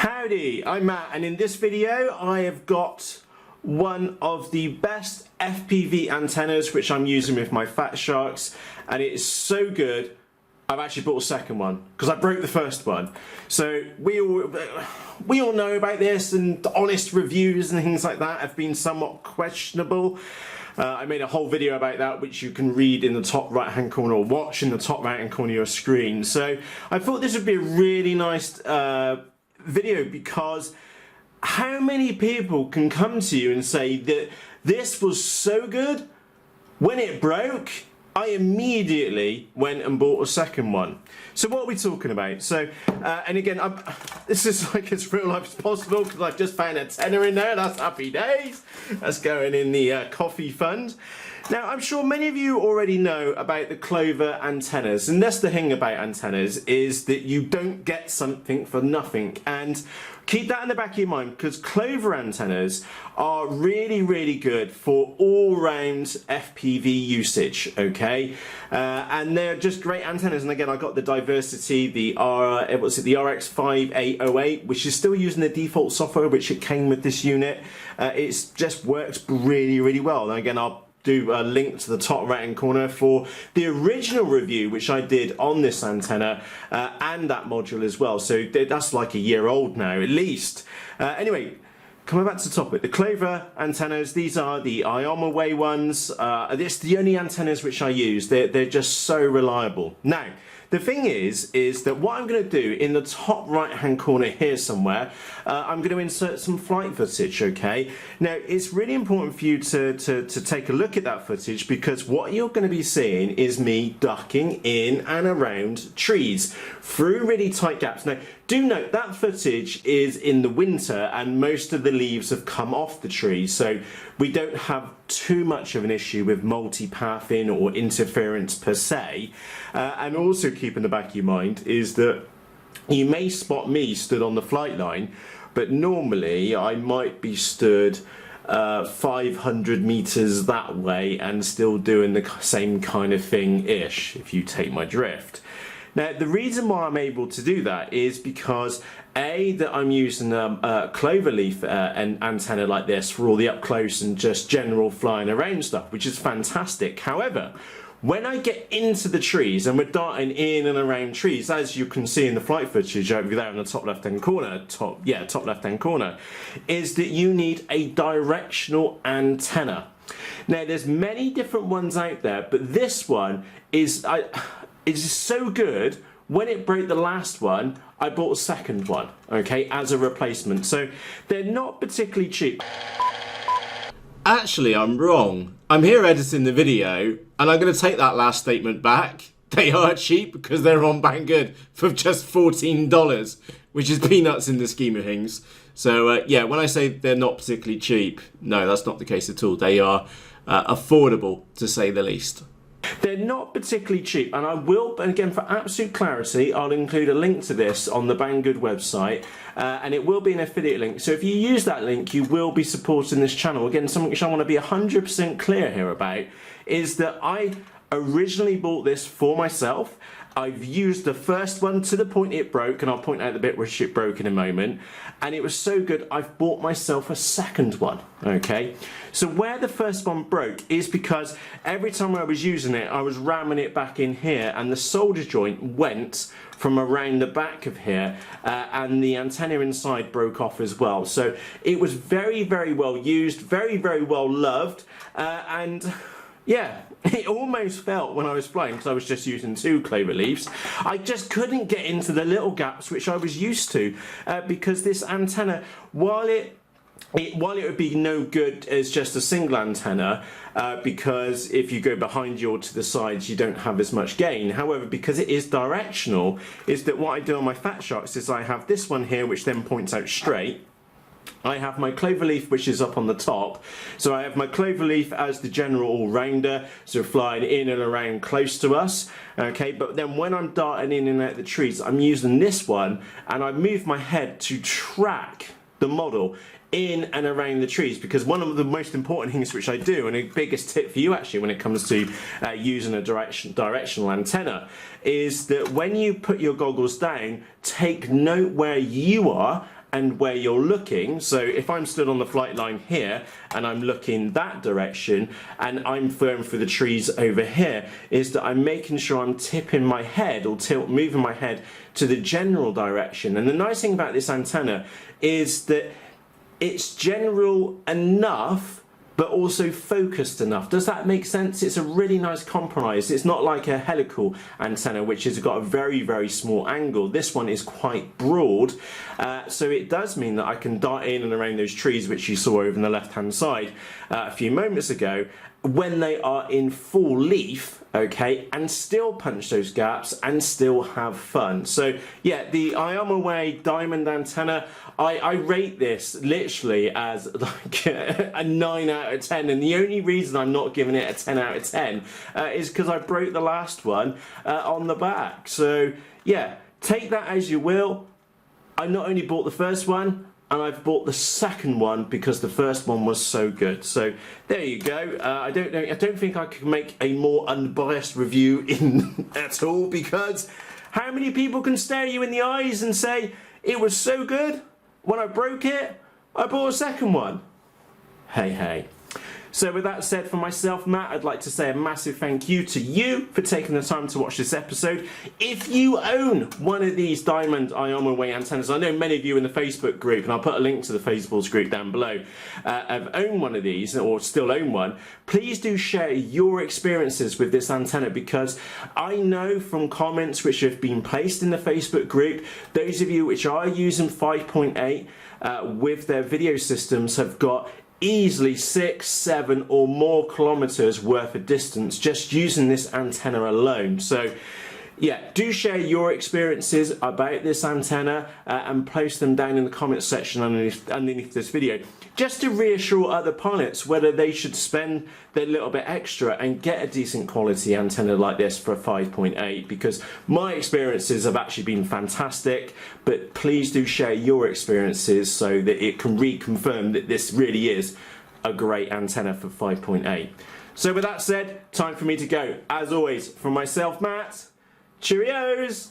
Howdy, I'm Matt, and in this video I have got one of the best FPV antennas which I'm using with my Fat Sharks, and it is so good I've actually bought a second one because I broke the first one. So we all know about this, and honest reviews and things like that have been somewhat questionable. I made a whole video about that which you can read in the top right hand corner or watch in the top right hand corner of your screen. So I thought this would be a really nice video, because how many people can come to you and say that this was so good, when it broke I immediately went and bought a second one. So what are we talking about? So and again, this is like as real life as possible because I've just found a tenner in there. That's happy days. That's going in the coffee fund. Now, I'm sure many of you already know about the Clover antennas, and that's the thing about antennas, is that you don't get something for nothing. And keep that in the back of your mind, because Clover antennas are really good for all-round FPV usage, okay? And they're just great antennas. And again, I got the Diversity, the RX5808, which is still using the default software which it came with this unit. It just works really well. And again, I'll do a link to the top right hand corner for the original review which I did on this antenna and that module as well. So that's like a year old now at least. Anyway, coming back to the topic, the Clover antennas, these are the Aomway ones. It's the only antennas which I use. They're just so reliable. Now, the thing is that what I'm going to do in the top right hand corner here somewhere, I'm going to insert some flight footage, okay? Now, it's really important for you to take a look at that footage, because what you're going to be seeing is me ducking in and around trees through really tight gaps. Now, do note that footage is in the winter and most of the leaves have come off the trees, so we don't have too much of an issue with multipathing or interference per se. And also keep in the back of your mind is that you may spot me stood on the flight line, but normally I might be stood 500 meters that way and still doing the same kind of thing-ish, if you take my drift. Now, the reason why I'm able to do that is because that I'm using a cloverleaf antenna like this for all the up close and just general flying around stuff, which is fantastic. However, when I get into the trees and we're darting in and around trees, as you can see in the flight footage over there in the top left hand corner, top left hand corner, is that you need a directional antenna. Now, there's many different ones out there, but this one is so good. When it broke the last one, I bought a second one, okay, as a replacement. So they're not particularly cheap. Actually, I'm wrong. I'm here editing the video, and I'm going to take that last statement back. They are cheap because they're on Banggood for just $14, which is peanuts in the scheme of things. So yeah, when I say they're not particularly cheap, no, that's not the case at all. They are affordable, to say the least. They're not particularly cheap, and I will, and again, for absolute clarity, I'll include a link to this on the Banggood website, and it will be an affiliate link. So if you use that link, you will be supporting this channel. Again, something which I want to be 100% clear here about is that I originally bought this for myself. I've used the first one to the point it broke, and I'll point out the bit which it broke in a moment, and it was so good I've bought myself a second one, okay? So where the first one broke is because every time I was using it, I was ramming it back in here, and the solder joint went from around the back of here, and the antenna inside broke off as well. So it was very well used, very well loved, and yeah, it almost felt when I was flying, because I was just using two clover leaves, I just couldn't get into the little gaps which I was used to, because this antenna, while it would be no good as just a single antenna, because if you go behind you or to the sides you don't have as much gain. However, because it is directional, is that what I do on my Fat Sharks is I have this one here which then points out straight. I have my cloverleaf which is up on the top, so I have my cloverleaf as the general all-rounder, so flying in and around close to us, okay, but then when I'm darting in and out of the trees, I'm using this one, and I move my head to track the model in and around the trees, because one of the most important things which I do, and a biggest tip for you actually when it comes to using a directional antenna, is that when you put your goggles down, take note where you are and where you're looking. So if I'm stood on the flight line here and I'm looking that direction and I'm going through the trees over here, is that I'm making sure I'm tipping my head or moving my head to the general direction. And the nice thing about this antenna is that it's general enough but also focused enough. Does that make sense? It's a really nice compromise. It's not like a helical antenna, which has got a very, very small angle. This one is quite broad, so it does mean that I can dart in and around those trees, which you saw over on the left-hand side a few moments ago, when they are in full leaf, okay, and still punch those gaps and still have fun. So yeah, the Aomway diamond antenna, I rate this literally as like a 9 out of 10, and the only reason I'm not giving it a 10 out of 10 is because I broke the last one on the back. So yeah, take that as you will. I not only bought the first one, and I've bought the second one because the first one was so good. So there you go. I don't think I can make a more unbiased review at all, because how many people can stare you in the eyes and say it was so good? When I broke it, I bought a second one. Hey, hey. So with that said, for myself, Matt, I'd like to say a massive thank you to you for taking the time to watch this episode. If you own one of these diamond Aomway antennas, I know many of you in the Facebook group, and I'll put a link to the FaceBalls group down below, have owned one of these or still own one, please do share your experiences with this antenna, because I know from comments which have been placed in the Facebook group, those of you which are using 5.8 with their video systems have got easily 6, 7 or more kilometers worth of distance just using this antenna alone. So yeah, do share your experiences about this antenna and post them down in the comments section underneath this video, just to reassure other pilots whether they should spend their little bit extra and get a decent quality antenna like this for a 5.8, because my experiences have actually been fantastic. But please do share your experiences so that it can reconfirm that this really is a great antenna for 5.8. So with that said, time for me to go. As always, from myself, Matt, cheerios!